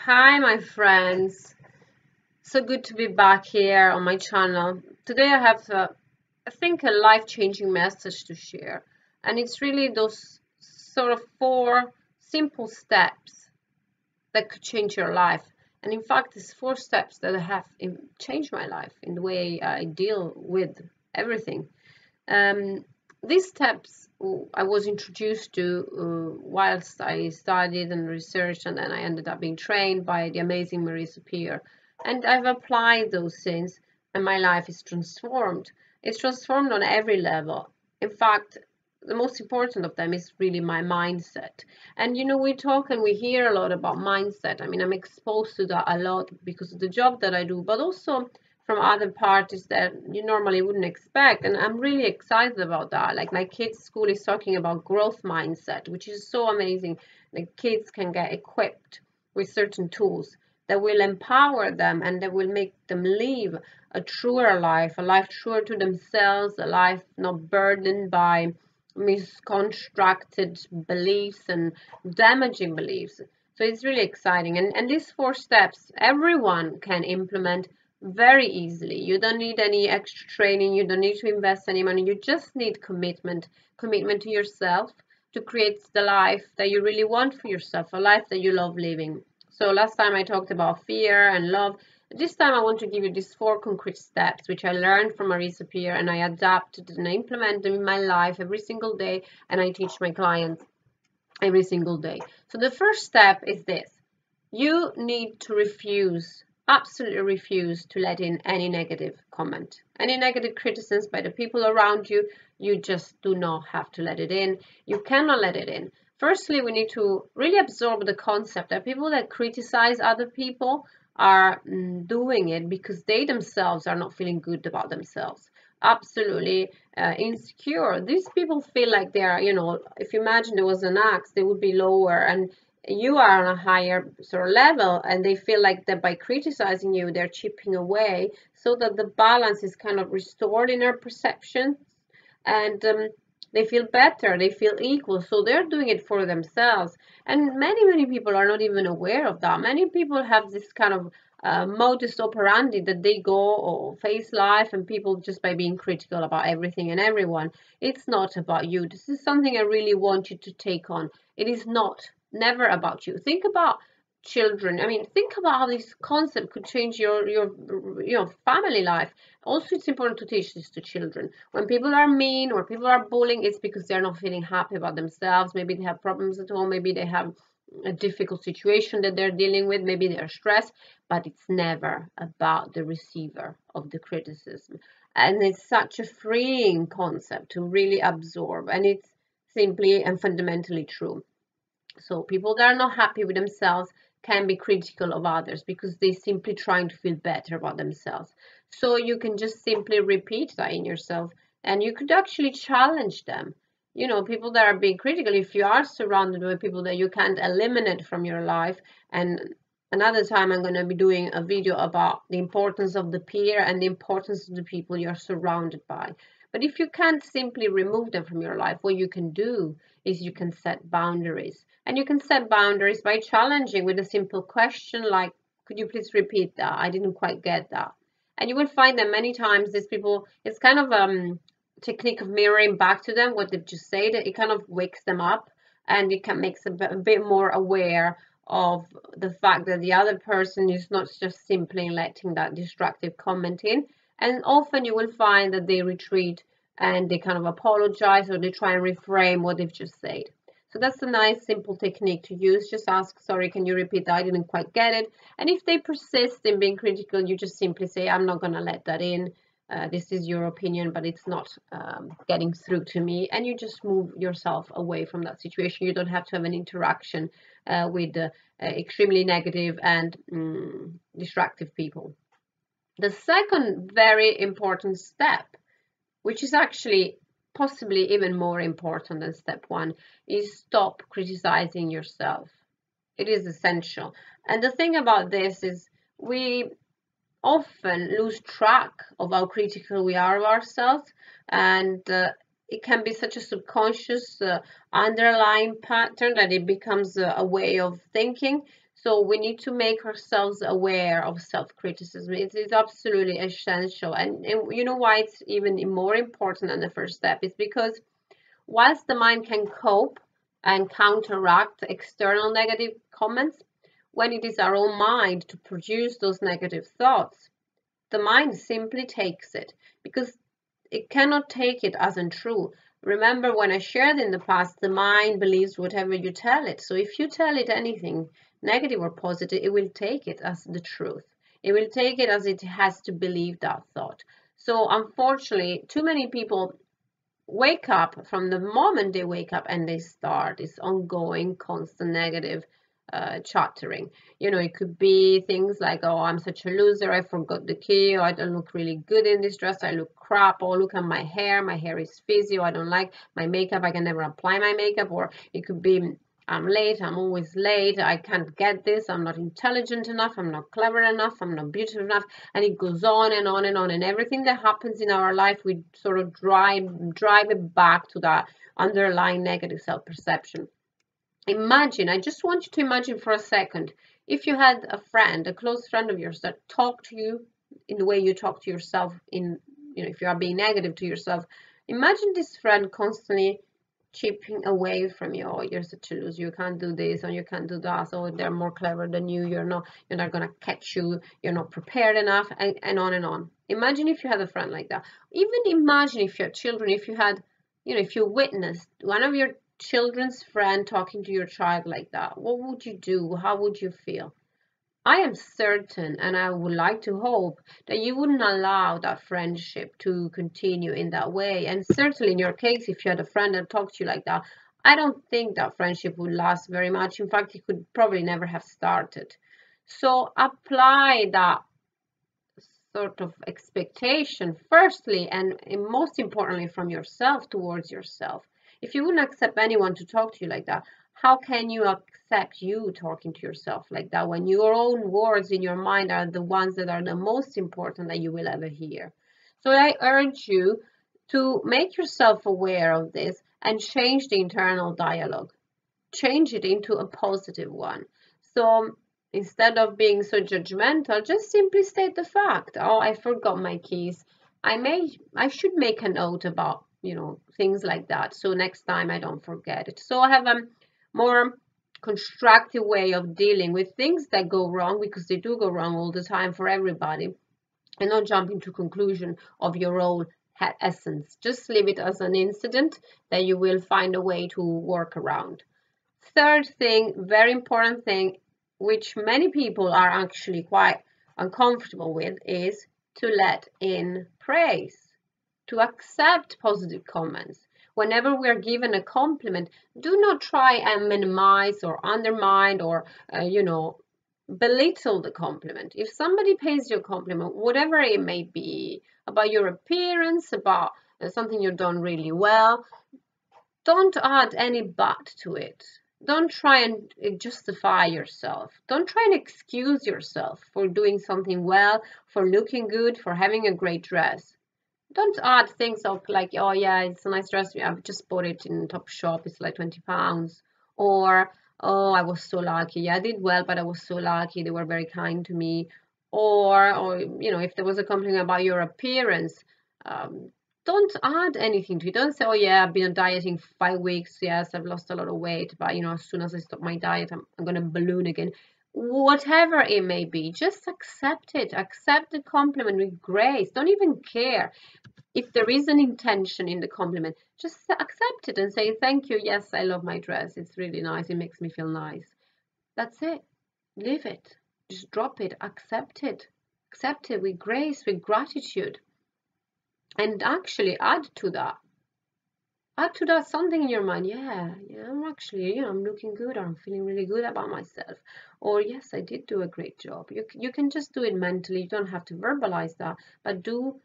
Hi, my friends. So good to be back here on my channel. Today I have, I think, a life-changing message to share. And it's really those sort of four simple steps that could change your life. And in fact, it's four steps that have changed my life in the way I deal with everything. Um, these steps I was introduced to whilst I studied and researched, and then I ended up being trained by the amazing Marie Superior. And I've applied those since, and my life is transformed. It's transformed on every level. In fact, the most important of them is really my mindset. And we talk and we hear a lot about mindset. I mean, I'm exposed to that a lot because of the job that I do, but also from other parties that you normally wouldn't expect. And I'm really excited about that. Like my kids' school is talking about growth mindset, which is so amazing. The kids can get equipped with certain tools that will empower them and that will make them live a truer life, a life truer to themselves, a life not burdened by misconstructed beliefs and damaging beliefs. So it's really exciting. And these four steps, everyone can implement very easily. You don't need any extra training. You don't need to invest any money. You just need commitment to yourself to create the life that you really want for yourself, a life that you love living. So last time I talked about fear and love. This time I want to give you these four concrete steps which I learned from Marie Sapir, and I adapted and I implement them in my life every single day, and I teach my clients every single day. So the first step is this. You need to refuse, absolutely refuse to let in any negative comment, any negative criticisms by the people around you. You just do not have to let it in. You cannot let it in. Firstly, we need to really absorb the concept that people that criticize other people are doing it because they themselves are not feeling good about themselves. Absolutely insecure. These people feel like they are, if you imagine there was an axe, they would be lower, and you are on a higher sort of level, and they feel like that by criticizing you, they're chipping away so that the balance is kind of restored in their perception, and they feel better, they feel equal, so they're doing it for themselves. And many people are not even aware of that. Many people have this kind of modus operandi that they go or face life and people just by being critical about everything and everyone. It's not about you. This is something I really want you to take on. It is never about you. Think about children. I mean, think about how this concept could change your family life. Also, it's important to teach this to children. When people are mean or people are bullying, it's because they're not feeling happy about themselves. Maybe they have problems at home. Maybe they have a difficult situation that they're dealing with. Maybe they're stressed, but it's never about the receiver of the criticism. And it's such a freeing concept to really absorb. And it's simply and fundamentally true. So people that are not happy with themselves can be critical of others because they're simply trying to feel better about themselves. So you can just simply repeat that in yourself, and you could actually challenge them. People that are being critical, if you are surrounded with people that you can't eliminate from your life, and another time I'm going to be doing a video about the importance of the peer and the importance of the people you're surrounded by. But if you can't simply remove them from your life, what you can do is you can set boundaries. And you can set boundaries by challenging with a simple question like, could you please repeat that? I didn't quite get that. And you will find that many times these people, it's kind of technique of mirroring back to them what they've just said. It kind of wakes them up, and it can makes them a bit more aware of the fact that the other person is not just simply letting that destructive comment in. And often you will find that they retreat and they kind of apologize, or they try and reframe what they've just said. So that's a nice simple technique to use. Just ask, sorry, can you repeat that? I didn't quite get it. And if they persist in being critical, you just simply say, I'm not going to let that in. This is your opinion, but it's not getting through to me. And you just move yourself away from that situation. You don't have to have an interaction with extremely negative and destructive people. The second very important step, which is actually possibly even more important than step one, is stop criticizing yourself. It is essential. And the thing about this is we often lose track of how critical we are of ourselves, and it can be such a subconscious underlying pattern that it becomes a way of thinking. So we need to make ourselves aware of self-criticism. It is absolutely essential. And you know why it's even more important than the first step? Is because whilst the mind can cope and counteract external negative comments, when it is our own mind to produce those negative thoughts, the mind simply takes it because it cannot take it as untrue. Remember when I shared in the past, the mind believes whatever you tell it. So if you tell it anything, negative or positive, it will take it as the truth. It will take it as it has to believe that thought. So unfortunately, too many people wake up from the moment they wake up and they start this ongoing constant negative chattering. You know, it could be things like, oh, I'm such a loser, I forgot the key, or I don't look really good in this dress, I look crap, or look at my hair is fizzy, or I don't like my makeup, I can never apply my makeup. Or it could be, I'm late, I'm always late, I can't get this, I'm not intelligent enough, I'm not clever enough, I'm not beautiful enough, and it goes on and on and on. And everything that happens in our life, we sort of drive it back to that underlying negative self-perception. Imagine, I just want you to imagine for a second, if you had a friend, a close friend of yours that talked to you in the way you talk to yourself, if you are being negative to yourself. Imagine this friend constantly chipping away from you. Oh, you're such a loser, you can't do this, or you can't do that, oh, they're more clever than you, you're not gonna catch you, you're not prepared enough, and on and on. Imagine if you had a friend like that. Even imagine if you had children, if you had, if you witnessed one of your children's friend talking to your child like that, what would you do? How would you feel? I am certain, and I would like to hope, that you wouldn't allow that friendship to continue in that way. And certainly in your case, if you had a friend that talked to you like that, I don't think that friendship would last very much. In fact, it could probably never have started. So apply that sort of expectation, firstly, and most importantly, from yourself towards yourself. If you wouldn't accept anyone to talk to you like that, how can you accept you talking to yourself like that when your own words in your mind are the ones that are the most important that you will ever hear? So I urge you to make yourself aware of this and change the internal dialogue. Change it into a positive one. So instead of being so judgmental, just simply state the fact. Oh, I forgot my keys. I should make a note about, things like that. So next time I don't forget it. So I have a more constructive way of dealing with things that go wrong, because they do go wrong all the time for everybody, and not jump into conclusion of your own essence. Just leave it as an incident that you will find a way to work around. Third thing, very important thing, which many people are actually quite uncomfortable with, is to let in praise, to accept positive comments. Whenever we are given a compliment, do not try and minimize or undermine or, belittle the compliment. If somebody pays you a compliment, whatever it may be, about your appearance, about something you've done really well, don't add any but to it. Don't try and justify yourself. Don't try and excuse yourself for doing something well, for looking good, for having a great dress. Don't add things of like, oh yeah, it's a nice dress, I've just bought it in Topshop, it's like £20. Or, oh, I was so lucky. Yeah, I did well, but I was so lucky. They were very kind to me. Or if there was a compliment about your appearance, don't add anything to it. Don't say, oh yeah, I've been dieting for 5 weeks. Yes, I've lost a lot of weight, but as soon as I stop my diet, I'm going to balloon again. Whatever it may be, just accept it. Accept the compliment with grace. Don't even care if there is an intention in the compliment. Just accept it and say, thank you. Yes, I love my dress. It's really nice. It makes me feel nice. That's it. Live it. Just drop it. Accept it. Accept it with grace, with gratitude. And actually add to that something in your mind. Yeah, I'm actually, I'm looking good, or I'm feeling really good about myself, or yes, I did do a great job. You can just do it mentally. You don't have to verbalize that, but do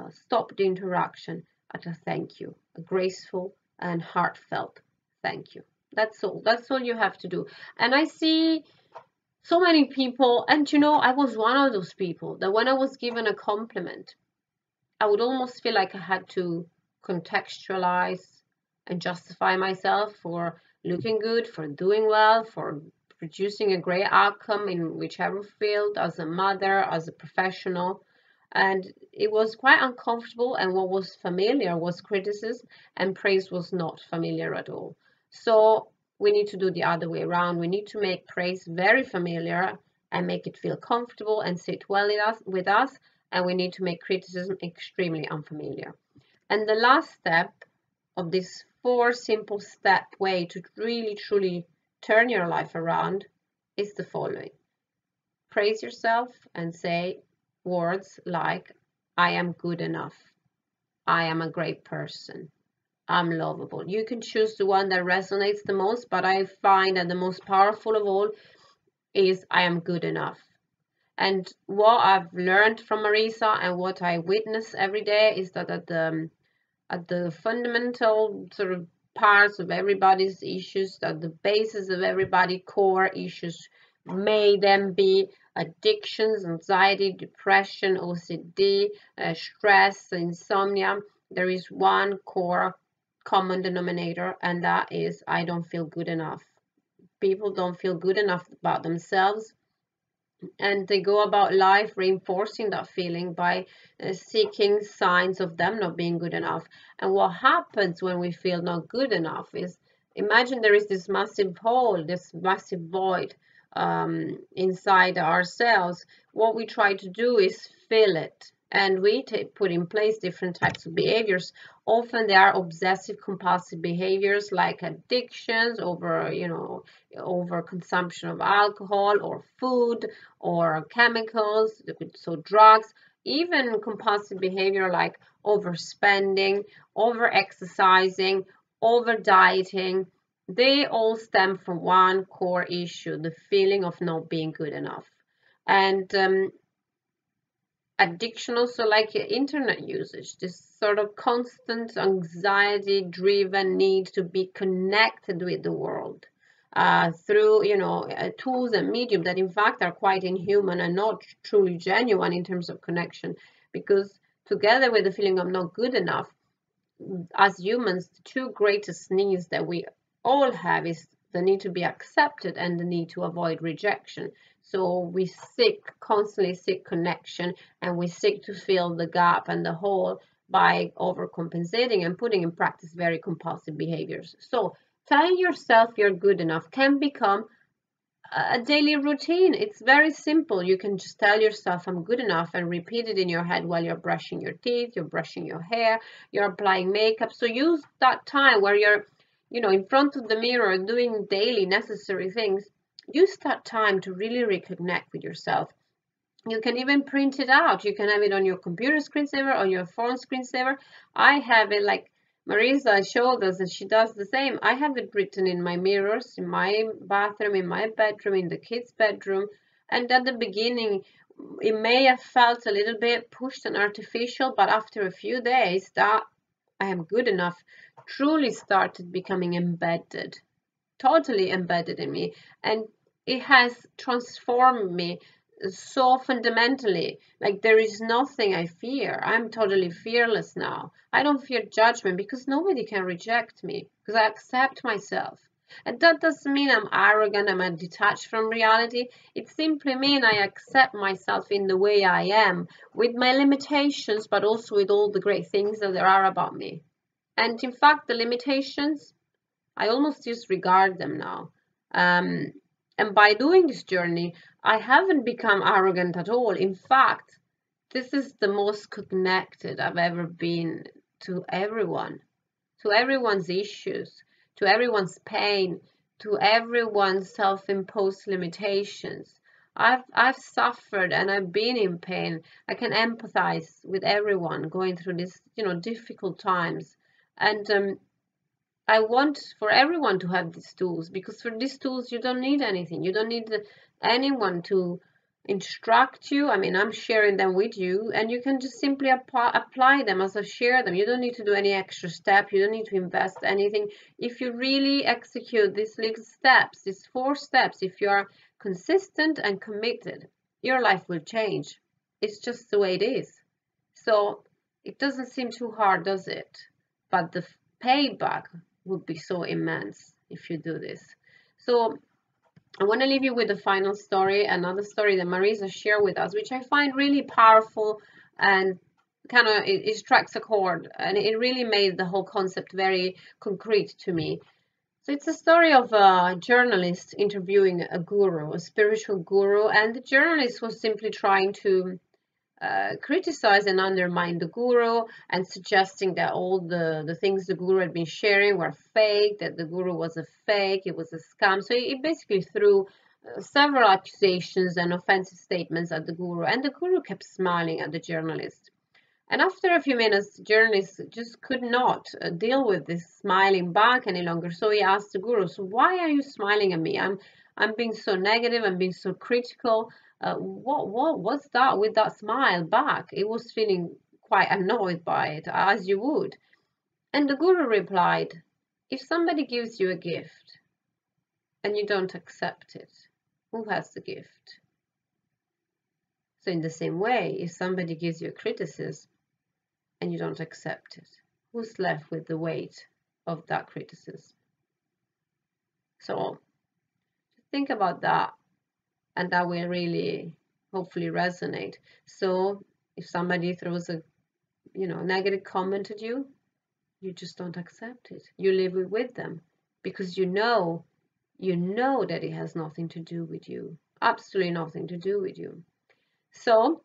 stop the interaction at a thank you, a graceful and heartfelt thank you. That's all you have to do. And I see so many people, and I was one of those people that when I was given a compliment, I would almost feel like I had to contextualize and justify myself for looking good, for doing well, for producing a great outcome in whichever field, as a mother, as a professional. And it was quite uncomfortable, and what was familiar was criticism, and praise was not familiar at all. So we need to do the other way around. We need to make praise very familiar and make it feel comfortable and sit well with us, and we need to make criticism extremely unfamiliar. And the last step of this 4 simple step way to really truly turn your life around is the following. Praise yourself and say words like, I am good enough, I am a great person, I'm lovable. You can choose the one that resonates the most, but I find that the most powerful of all is I am good enough. And what I've learned from Marisa and what I witness every day is that at the fundamental sort of parts of everybody's issues, at the basis of everybody's core issues, may then be addictions, anxiety, depression, OCD, stress, insomnia. There is one core common denominator, and that is I don't feel good enough. People don't feel good enough about themselves, and they go about life reinforcing that feeling by seeking signs of them not being good enough. And what happens when we feel not good enough is, imagine there is this massive hole, this massive void inside ourselves. What we try to do is fill it, and we put in place different types of behaviors. Often they are obsessive compulsive behaviors like addictions, over consumption of alcohol or food or chemicals, so drugs, even compulsive behavior like overspending, over exercising, over dieting. They all stem from one core issue, the feeling of not being good enough. And addiction also, like internet usage, this sort of constant anxiety driven need to be connected with the world through tools and medium that in fact are quite inhuman and not truly genuine in terms of connection, because together with the feeling of not good enough, as humans, the two greatest needs that we all have is the need to be accepted and the need to avoid rejection. So we constantly seek connection, and we seek to fill the gap and the hole by overcompensating and putting in practice very compulsive behaviors. So telling yourself you're good enough can become a daily routine. It's very simple. You can just tell yourself I'm good enough and repeat it in your head while you're brushing your teeth, you're brushing your hair, you're applying makeup. So use that time where you're in front of the mirror doing daily necessary things. Use that time to really reconnect with yourself. You can even print it out. You can have it on your computer screensaver, on your phone screensaver. I have it, like Marisa showed us, and she does the same. I have it written in my mirrors, in my bathroom, in my bedroom, in the kids' bedroom. And at the beginning, it may have felt a little bit pushed and artificial, but after a few days, that I am good enough truly started becoming embedded, totally embedded in me. And it has transformed me so fundamentally. Like, there is nothing I fear. I'm totally fearless now. I don't fear judgment because nobody can reject me, because I accept myself. And that doesn't mean I'm arrogant, I'm detached from reality. It simply means I accept myself in the way I am, with my limitations, but also with all the great things that there are about me. And in fact, the limitations, I almost disregard them now. And by doing this journey, I haven't become arrogant at all. In fact, this is the most connected I've ever been to everyone, to everyone's issues, to everyone's pain, to everyone's self-imposed limitations. I've suffered and I've been in pain. I can empathize with everyone going through these, difficult times. And I want for everyone to have these tools, because for these tools, you don't need anything. You don't need anyone to instruct you. I mean, I'm sharing them with you, and you can just simply apply them as I share them. You don't need to do any extra step. You don't need to invest anything. If you really execute these little steps, these 4 steps, if you are consistent and committed, your life will change. It's just the way it is. So it doesn't seem too hard, does it? But the payback would be so immense if you do this. So I want to leave you with the final story, another story that Marisa shared with us, which I find really powerful and kind of it strikes a chord, and it really made the whole concept very concrete to me. So it's a story of a journalist interviewing a guru, a spiritual guru, and the journalist was simply trying to criticize and undermine the guru and suggesting that all the things the guru had been sharing were fake, that the guru was a fake, it was a scam. So it basically threw several accusations and offensive statements at the guru, and the guru kept smiling at the journalist. And after a few minutes, the journalist just could not deal with this smiling back any longer. So he asked the guru, "So why are you smiling at me? I'm being so negative. I'm being so critical. What's that with that smile back?" He was feeling quite annoyed by it, as you would. And the guru replied, "If somebody gives you a gift and you don't accept it, who has the gift? So in the same way, if somebody gives you a criticism and you don't accept it, who's left with the weight of that criticism?" So think about that, and that will really hopefully resonate. So if somebody throws a negative comment at you, you just don't accept it. You live with them because you know that it has nothing to do with you, absolutely nothing to do with you. So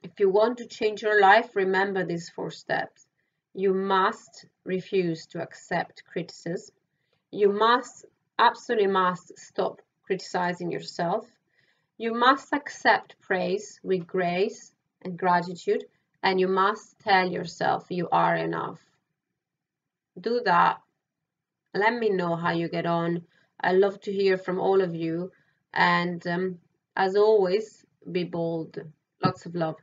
if you want to change your life, remember these 4 steps. You must refuse to accept criticism. You must, absolutely must, stop criticizing yourself. You must accept praise with grace and gratitude, and you must tell yourself you are enough. Do that. Let me know how you get on. I love to hear from all of you, and as always, be bold. Lots of love.